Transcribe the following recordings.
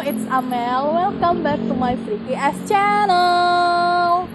it's Amel. Welcome back to my Freaky Ass channel.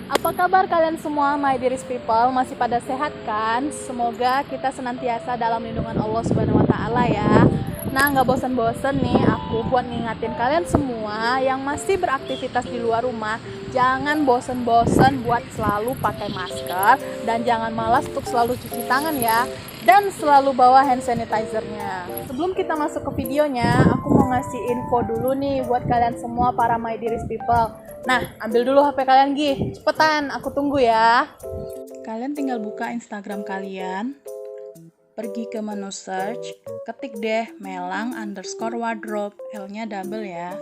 Apa kabar kalian semua, my dearest people? Masih pada sehat kan? Semoga kita senantiasa dalam lindungan Allah Subhanahu wa Ta'ala ya. Nah, nggak bosan-bosan nih aku buat ngingatin kalian semua yang masih beraktivitas di luar rumah, jangan bosan-bosan buat selalu pakai masker dan jangan malas untuk selalu cuci tangan ya. Dan selalu bawa hand sanitizer-nya. Sebelum kita masuk ke videonya, aku mau ngasih info dulu nih buat kalian semua para my dearest people. Nah, ambil dulu HP kalian, Gi. Cepetan, aku tunggu ya. Kalian tinggal buka Instagram kalian, pergi ke menu search, ketik deh melang_wardrobe, L-nya double ya.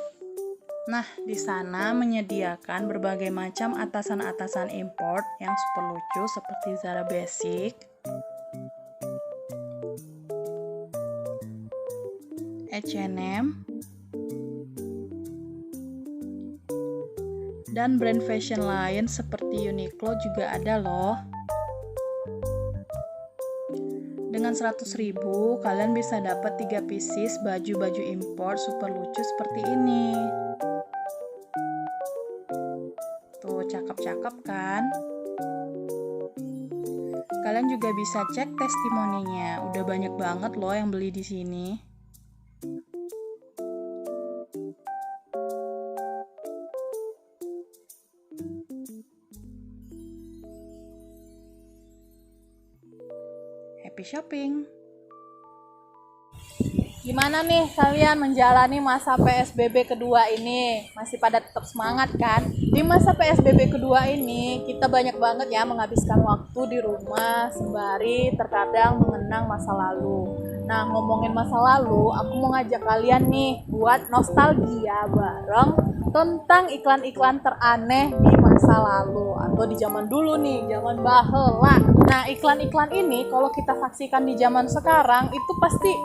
Nah, di sana menyediakan berbagai macam atasan-atasan import yang super lucu seperti Zara Basic, H&M, dan brand fashion lain seperti Uniqlo juga ada loh. Dengan 100.000 kalian bisa dapat 3 pieces baju-baju import super lucu seperti ini. Tuh, cakep-cakep kan? Kalian juga bisa cek testimoninya. Udah banyak banget loh yang beli di sini. Happy shopping. Gimana nih kalian menjalani masa PSBB kedua ini? Masih pada tetap semangat kan? Di masa PSBB kedua ini kita banyak banget ya menghabiskan waktu di rumah sembari terkadang mengenang masa lalu. Nah, ngomongin masa lalu, aku mau ngajak kalian nih buat nostalgia bareng tentang iklan-iklan teraneh di masa lalu atau di zaman dulu nih, zaman baheula. Nah, iklan-iklan ini kalau kita saksikan di zaman sekarang itu pasti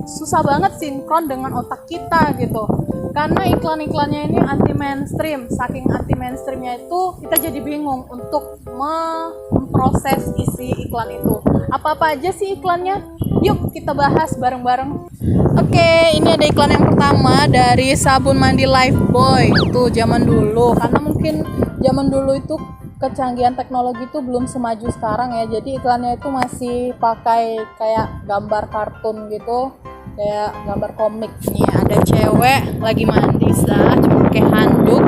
susah banget sinkron dengan otak kita gitu. Karena iklan-iklannya ini anti mainstream. Saking anti mainstreamnya itu kita jadi bingung untuk memproses isi iklan itu. Apa-apa aja sih iklannya? Yuk kita bahas bareng-bareng. Oke, ini ada iklan yang pertama dari sabun mandi Lifebuoy. Tuh zaman dulu, karena mungkin zaman dulu itu kecanggihan teknologi itu belum semaju sekarang ya. Jadi iklannya itu masih pakai kayak gambar kartun gitu, kayak gambar komik. Nih ada cewek lagi mandi cuma pakai handuk,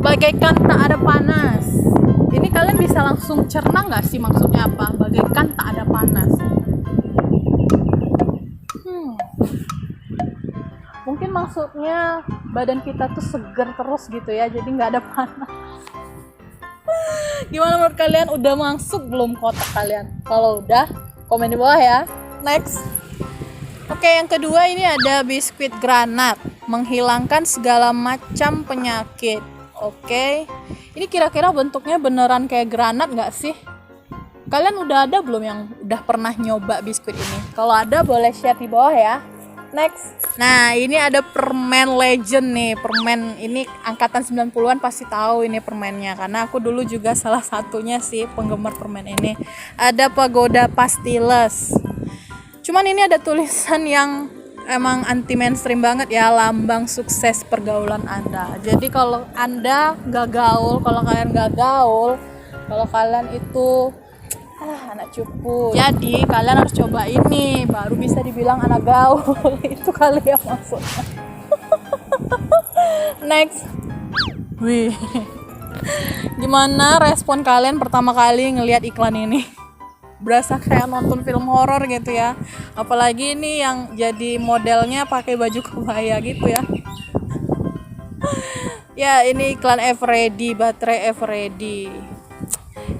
bagaikan tak ada panas. Ini kalian bisa langsung cerna nggak sih maksudnya apa? Bagaikan tak ada panas. Mungkin maksudnya badan kita tuh seger terus gitu ya, jadi nggak ada panas. Gimana menurut kalian? Udah masuk belum kotak kalian? Kalau udah, komen di bawah ya. Next. Oke, yang kedua ini ada biskuit granat, menghilangkan segala macam penyakit. Oke, ini kira-kira bentuknya beneran kayak granat nggak sih? Kalian udah ada belum yang udah pernah nyoba biskuit ini? Kalau ada boleh share di bawah ya. Next. Nah, ini ada permen legend nih. Permen ini angkatan 90-an pasti tahu ini permennya, karena aku dulu juga salah satunya sih penggemar permen ini. Ada Pagoda Pastilles. Cuman ini ada tulisan yang emang anti mainstream banget ya, lambang sukses pergaulan Anda. Jadi kalau Anda nggak gaul, kalau kalian nggak gaul, kalau kalian itu anak cupu, jadi kalian harus coba ini baru bisa dibilang anak gaul. Itu kali ya maksudnya. Next. Wih, gimana respon kalian pertama kali ngelihat iklan ini? Berasa kayak nonton film horor gitu ya, apalagi ini yang jadi modelnya pakai baju kebaya gitu ya. Ya, ini iklan Everready, baterai Everready.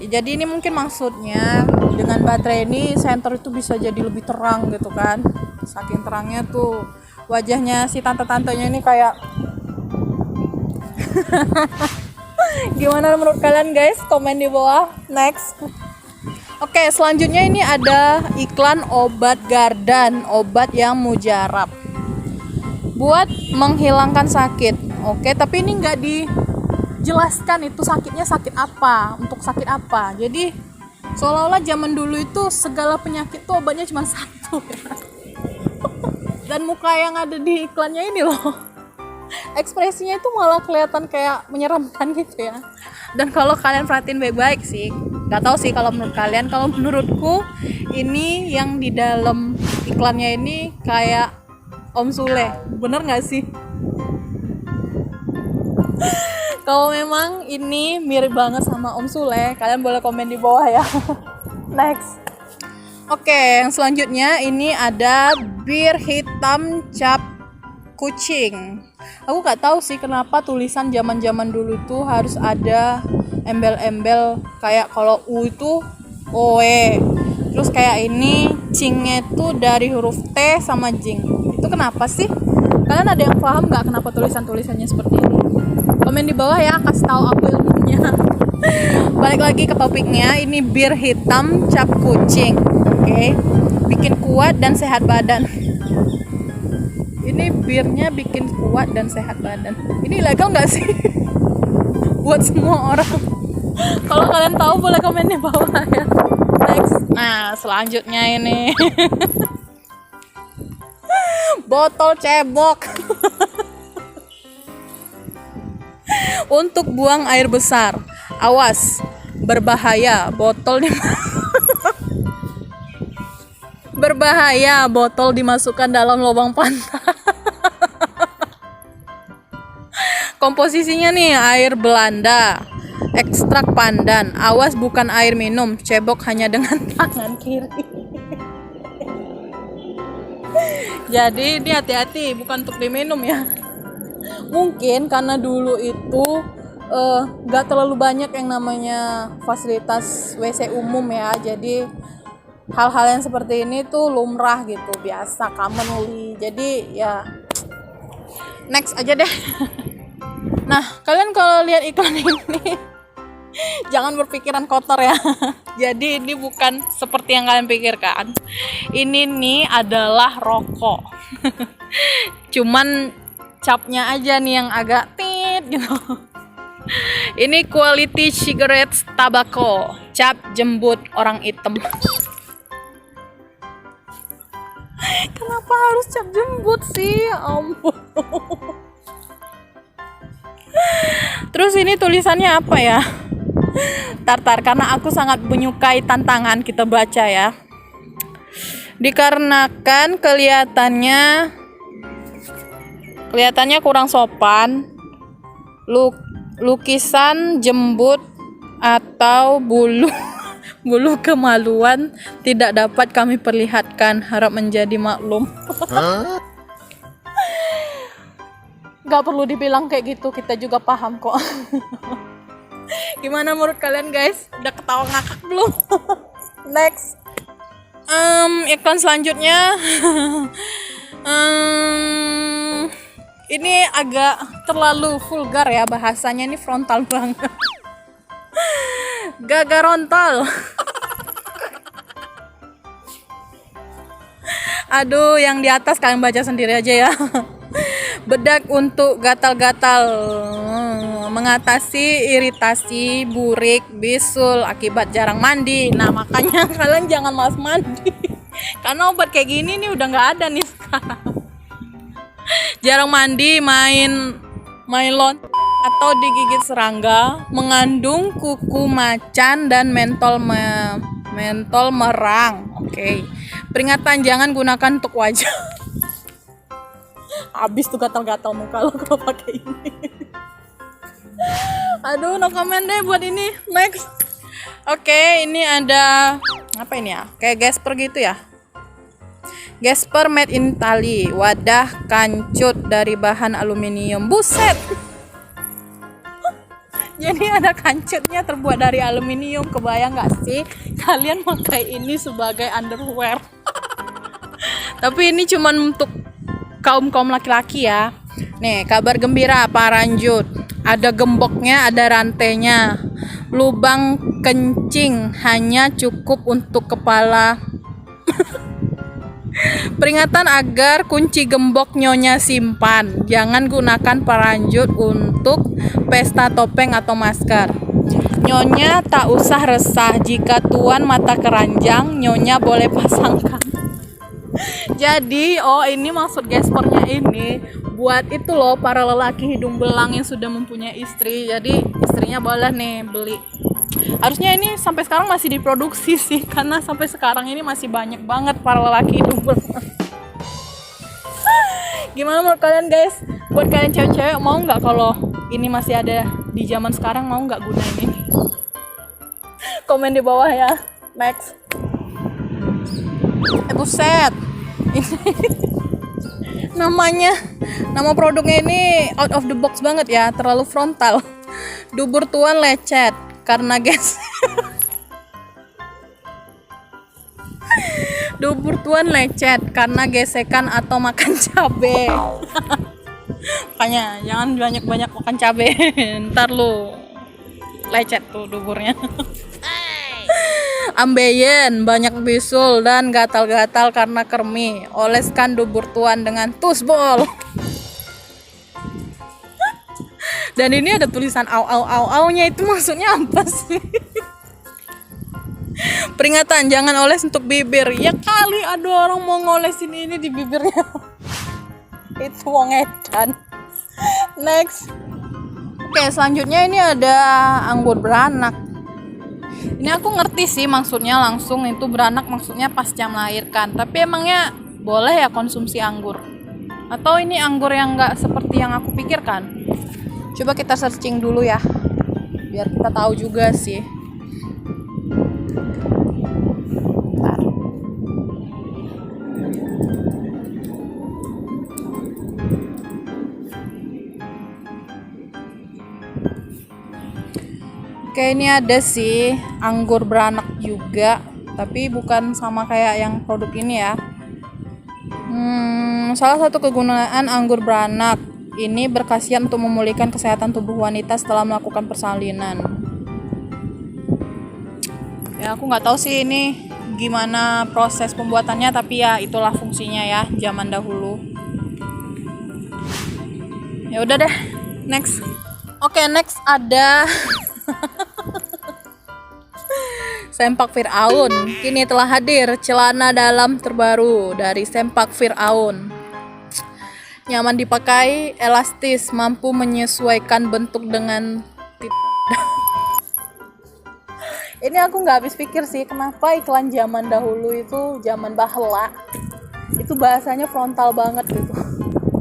Jadi ini mungkin maksudnya dengan baterai ini senter itu bisa jadi lebih terang gitu kan. Saking terangnya tuh wajahnya si tante-tantenya ini kayak Gimana menurut kalian guys? Komen di bawah. Next. Oke, selanjutnya ini ada iklan obat Gardan, obat yang mujarab buat menghilangkan sakit. Oke, tapi ini nggak dijelaskan itu sakitnya sakit apa, untuk sakit apa. Jadi seolah-olah zaman dulu itu segala penyakit tuh obatnya cuma satu ya. Dan muka yang ada di iklannya ini loh, ekspresinya itu malah kelihatan kayak menyeramkan gitu ya. Dan kalau kalian perhatiin baik-baik sih, nggak tahu sih kalau menurut kalian, kalau menurutku ini yang di dalam iklannya ini kayak Om Sule, bener nggak sih? Kalau memang ini mirip banget sama Om Sule, kalian boleh komen di bawah ya. Next. Oke, yang selanjutnya ini ada bir hitam cap kucing. Aku nggak tahu sih kenapa tulisan zaman-zaman dulu tuh harus ada embel-embel kayak kalau U itu OE. Terus kayak ini cingnya itu dari huruf T sama jing. Itu kenapa sih? Kalian ada yang paham nggak kenapa tulisannya seperti ini? Komen di bawah ya, kasih tahu aku ilmunya. Balik lagi ke topiknya, ini bir hitam cap kucing. Oke, bikin kuat dan sehat badan. Ini birnya bikin kuat dan sehat badan. Ini legal nggak sih? Buat semua orang. Kalau kalian tahu boleh komen di bawah ya. Next. Nah, selanjutnya ini botol cebok untuk buang air besar. Awas, berbahaya botol berbahaya botol dimasukkan dalam lubang pantat. Komposisinya nih air Belanda, ekstrak pandan. Awas bukan air minum, cebok hanya dengan tangan kiri. Jadi ini hati-hati, bukan untuk diminum ya. Mungkin karena dulu itu gak terlalu banyak yang namanya fasilitas WC umum ya. Jadi hal-hal yang seperti ini tuh lumrah gitu, biasa, commonly. Jadi ya next aja deh. Nah, kalian kalau lihat iklan ini jangan berpikiran kotor ya. Jadi ini bukan seperti yang kalian pikirkan. Ini nih adalah rokok. Cuman capnya aja nih yang agak tit gitu. Ini quality cigarettes tobacco, cap jembut orang hitam. Kenapa harus cap jembut sih? Ampun. Terus ini tulisannya apa ya? Tartar, karena aku sangat menyukai tantangan, kita baca ya. Dikarenakan kelihatannya kurang sopan, lukisan jembut atau bulu kemaluan tidak dapat kami perlihatkan, harap menjadi maklum. Gak perlu dibilang kayak gitu, kita juga paham kok. Gimana menurut kalian guys? Udah ketawa ngakak belum? Next. Iklan selanjutnya. Ini agak terlalu vulgar ya bahasanya, ini frontal banget. Gagarontal. Aduh, yang di atas kalian baca sendiri aja ya. Bedak untuk gatal-gatal, mengatasi iritasi, burik, bisul akibat jarang mandi. Nah, makanya kalian jangan malas mandi. Karena obat kayak gini nih udah nggak ada nih sekarang. Jarang mandi, main atau digigit serangga, mengandung kuku macan dan mentol merang. Oke. Peringatan, jangan gunakan untuk wajah. Habis tuh gatal-gatal muka lo kalau pakai ini. Aduh, no comment deh buat ini. Next. Oke, ini ada apa ini ya? Kayak Gasper gitu ya. Gasper made in Italy, wadah kancut dari bahan aluminium. Buset. Jadi ada kancutnya terbuat dari aluminium. Kebayang gak sih kalian pakai ini sebagai underwear? Tapi ini cuman untuk kaum laki-laki ya. Nih, kabar gembira Pak Ranjut. Ada gemboknya, ada rantainya. Lubang searching, hanya cukup untuk kepala. Peringatan agar kunci gembok nyonya simpan. Jangan gunakan peranjut untuk pesta topeng atau masker. Nyonya tak usah resah jika tuan mata keranjang, nyonya boleh pasangkan. Jadi, ini maksud gespernya ini buat itu loh, para lelaki hidung belang yang sudah mempunyai istri. Jadi istrinya boleh nih beli. Harusnya ini sampai sekarang masih diproduksi sih, karena sampai sekarang ini masih banyak banget para lelaki hidung belang. Gimana menurut kalian guys? Buat kalian cewek-cewek, mau nggak kalau ini masih ada di zaman sekarang, mau nggak gunain ini? Komen di bawah ya. Next. Buset. Nama produknya ini out of the box banget ya, terlalu frontal. Dubur tuan lecet karena Dubur tuan lecet karena gesekan atau makan cabe. Makanya jangan banyak-banyak makan cabe, ntar lu lecet tuh duburnya. Ambeien, banyak bisul dan gatal-gatal karena kermi. Oleskan dubur tuan dengan tusbol. Dan ini ada tulisan au-nya, itu maksudnya apa sih? Peringatan, jangan oles untuk bibir. Ya kali ada orang mau ngolesin ini di bibirnya. Itu wong edan. Next. Oke, selanjutnya ini ada anggur beranak. Ini aku ngerti sih maksudnya, langsung itu beranak maksudnya pasca melahirkan. Tapi emangnya boleh ya konsumsi anggur? Atau ini anggur yang nggak seperti yang aku pikirkan? Coba kita searching dulu ya, biar kita tahu juga sih. Bentar. Oke, ini ada sih anggur beranak juga, tapi bukan sama kayak yang produk ini ya. Salah satu kegunaan anggur beranak ini berkhasiat untuk memulihkan kesehatan tubuh wanita setelah melakukan persalinan. Ya, aku nggak tahu sih ini gimana proses pembuatannya, tapi ya itulah fungsinya ya zaman dahulu. Ya udah deh, next. Oke, next ada Sempak Firaun. Kini telah hadir celana dalam terbaru dari Sempak Firaun. Nyaman dipakai, elastis, mampu menyesuaikan bentuk dengan Ini aku nggak habis pikir sih, kenapa iklan zaman dahulu itu, zaman bahla, itu bahasanya frontal banget gitu.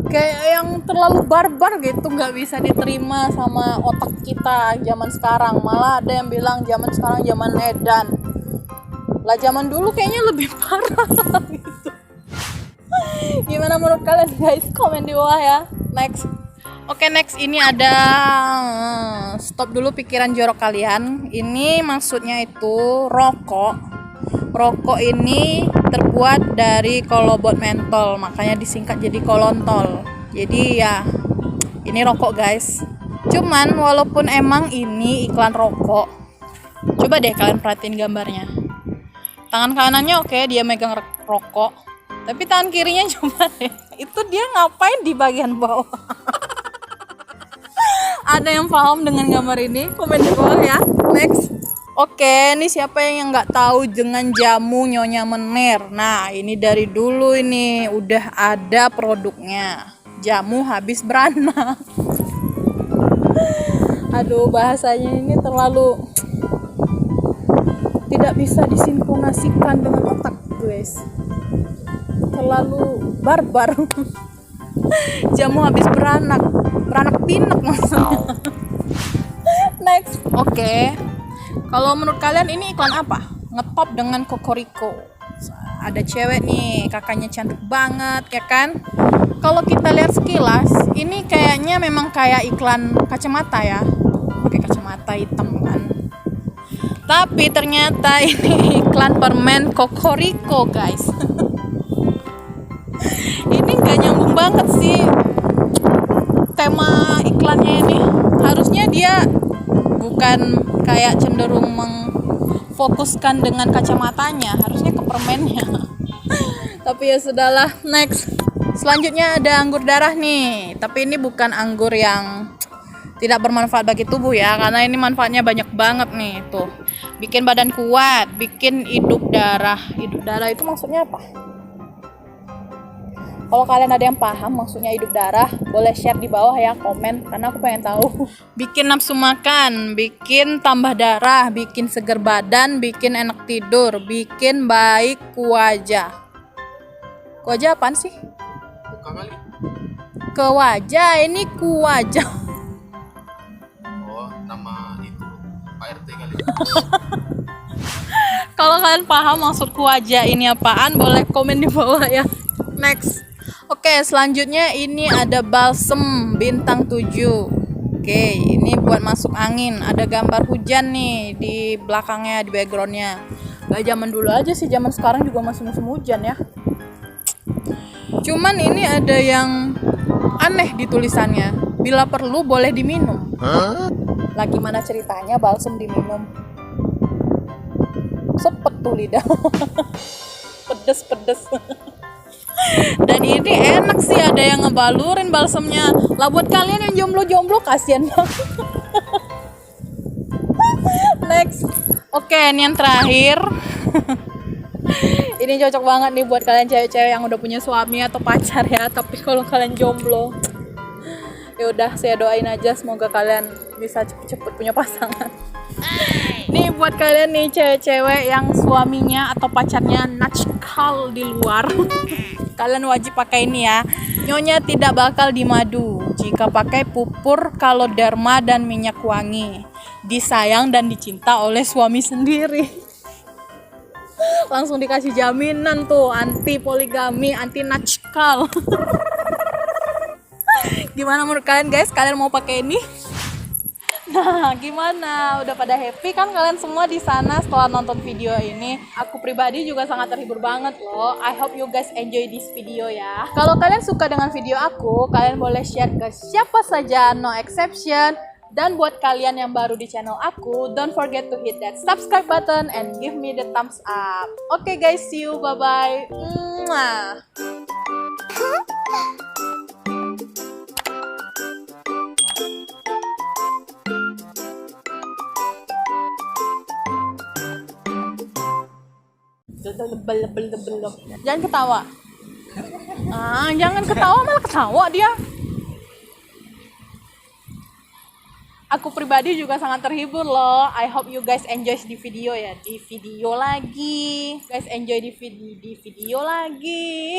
Kayak yang terlalu barbar gitu, nggak bisa diterima sama otak kita zaman sekarang. Malah ada yang bilang zaman sekarang zaman edan. Lah zaman dulu kayaknya lebih parah gitu. Gimana menurut kalian guys? Komen di bawah ya. Next. Oke, next ini ada, stop dulu pikiran jorok kalian. Ini maksudnya itu rokok. Rokok ini terbuat dari kolobot mentol, makanya disingkat jadi kolontol. Jadi ya, ini rokok guys. Cuman walaupun emang ini iklan rokok, coba deh kalian perhatiin gambarnya. Tangan kanannya oke, dia megang rokok. Tapi tangan kirinya coba deh, itu dia ngapain di bagian bawah? Ada yang paham dengan gambar ini? Komen di bawah ya. Next. Oke, ini siapa yang nggak tahu dengan jamu Nyonya Menir? Nah, ini dari dulu ini udah ada produknya. Jamu habis beranak. Aduh, bahasanya ini terlalu tidak bisa disinkronasikan dengan otak guys. Terlalu barbar. Jamu habis beranak pinak maksudnya. Next. Oke. Kalau menurut kalian ini iklan apa? Ngetop dengan Kokoriko. Ada cewek nih, kakaknya cantik banget ya kan? Kalau kita lihat sekilas, ini kayaknya memang kayak iklan kacamata ya. Pakai kacamata hitam kan. Tapi ternyata ini iklan permen Kokoriko guys. Ini nggak nyambung banget sih tema iklannya ini. Harusnya dia bukan kayak cenderung difokuskan dengan kacamatanya, harusnya ke permennya. Tapi ya sudahlah, next. Selanjutnya ada anggur darah nih, tapi ini bukan anggur yang tidak bermanfaat bagi tubuh ya, karena ini manfaatnya banyak banget nih. Tuh, bikin badan kuat, bikin hidup darah. Hidup darah itu maksudnya apa? Kalau kalian ada yang paham maksudnya hidup darah, boleh share di bawah ya, komen, karena aku pengen tahu. Bikin nafsu makan, bikin tambah darah, bikin seger badan, bikin enak tidur, bikin baik ku wajah. Ku wajah apaan sih? Buka kali. Ke wajah, ini ku wajah. Oh, nama itu Pak RT kali. Kalau kalian paham maksud ku wajah ini apaan, boleh komen di bawah ya. Next. Oke, selanjutnya ini ada balsem bintang 7. Oke, ini buat masuk angin. Ada gambar hujan nih di belakangnya, di backgroundnya. Gak zaman dulu aja sih, zaman sekarang juga masih musim hujan ya. Cuman ini ada yang aneh di tulisannya. Bila perlu boleh diminum. Lah gimana ceritanya balsem diminum? Sepet tuh lidah. Pedes. Dan ini enak sih, ada yang ngebalurin balsemnya. Lah buat kalian yang jomblo-jomblo kasihan banget. Next. Oke, ini yang terakhir. Ini cocok banget nih buat kalian cewek-cewek yang udah punya suami atau pacar ya. Tapi kalau kalian jomblo, ya udah saya doain aja semoga kalian bisa cepet-cepet punya pasangan. Nih buat kalian nih cewek-cewek yang suaminya atau pacarnya nakal di luar. Kalian wajib pakai ini ya. Nyonya tidak bakal dimadu jika pakai pupur kaloderma dan minyak wangi. Disayang dan dicinta oleh suami sendiri. Langsung dikasih jaminan tuh, anti poligami, anti nakal. Gimana menurut kalian guys? Kalian mau pakai ini? Nah, gimana? Udah pada happy kan kalian semua di sana setelah nonton video ini? Aku pribadi juga sangat terhibur banget loh. I hope you guys enjoy this video ya. Kalau kalian suka dengan video aku, kalian boleh share ke siapa saja, no exception. Dan buat kalian yang baru di channel aku, don't forget to hit that subscribe button and give me the thumbs up. Oke guys, see you, bye-bye. Mwah. Jangan ketawa. Jangan ketawa, malah ketawa dia. Aku pribadi juga sangat terhibur loh. I hope you guys enjoy di video ya. Di video lagi. Guys enjoy di video lagi.